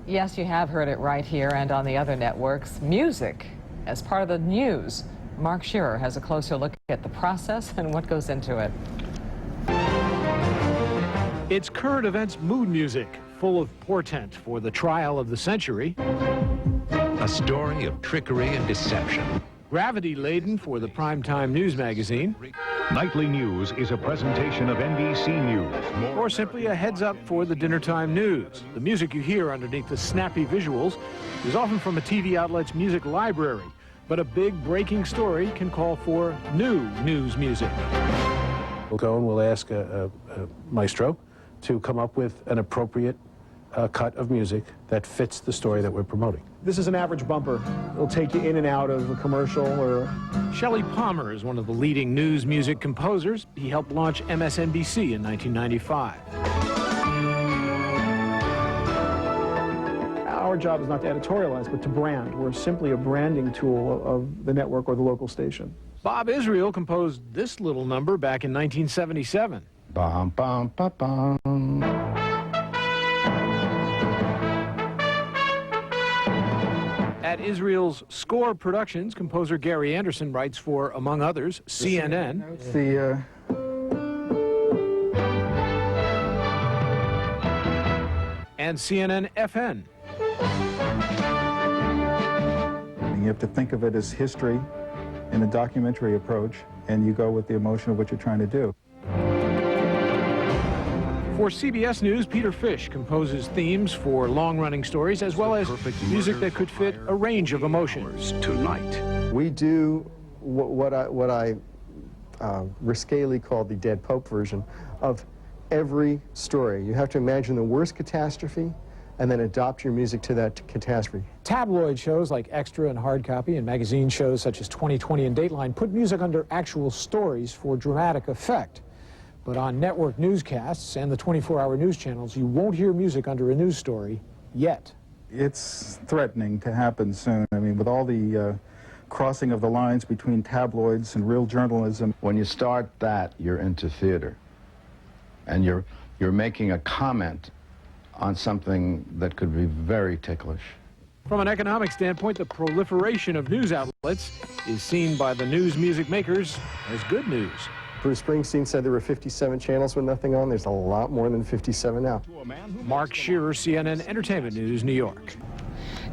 Yes, you have heard it right here and on the other networks. Music as part of the news. Mark Shearer has a closer look at the process and what goes into it. It's current events mood music, full of portent for the trial of the century. A story of trickery and deception. Gravity-laden for the primetime news magazine. Nightly News is a presentation of NBC News. Or simply a heads-up for the dinnertime news. The music you hear underneath the snappy visuals is often from a TV outlet's music library, but a big breaking story can call for new news music. We'll go and we'll ask a maestro to come up with an appropriate cut of music that fits the story that we're promoting. This is an average bumper. It'll take you in and out of a commercial or... Shelly is one of the leading news music composers. He helped launch MSNBC in 1995. Our job is not to editorialize, but to brand. We're simply a branding tool of the network or the local station. Bob Israel composed this little number back in 1977. Bum, bum, ba, bum. At Israel's Score Productions, composer Gary Anderson writes for, among others, CNN. And CNN FN. You have to think of it as history in a documentary approach, and you go with the emotion of what you're trying to do. For CBS News, Peter Fish composes themes for long-running stories as well as music that could fit a range of emotions. Tonight. We do what I risquély call the Dead Pope version of every story. You have to imagine the worst catastrophe and then adopt your music to that catastrophe. Tabloid shows like Extra and Hard Copy and magazine shows such as 2020 and Dateline put music under actual stories for dramatic effect. But on network newscasts and the 24-hour news channels, you won't hear music under a news story yet. It's threatening to happen soon. I mean, with all the crossing of the lines between tabloids and real journalism. When you start that, you're into theater. And you're making a comment on something that could be very ticklish. From an economic standpoint, the proliferation of news outlets is seen by the news music makers as good news. Bruce Springsteen said there were 57 channels with nothing on. There's a lot more than 57 now. Mark Shearer, CNN Entertainment News, New York.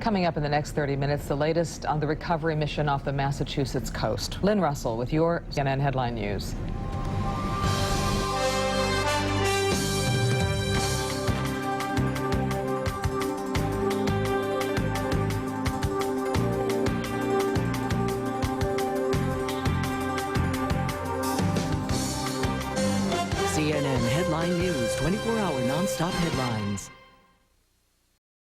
Coming up in the next 30 minutes, the latest on the recovery mission off the Massachusetts coast. Lynn Russell with your CNN Headline News. CNN Headline News, 24-hour nonstop headlines.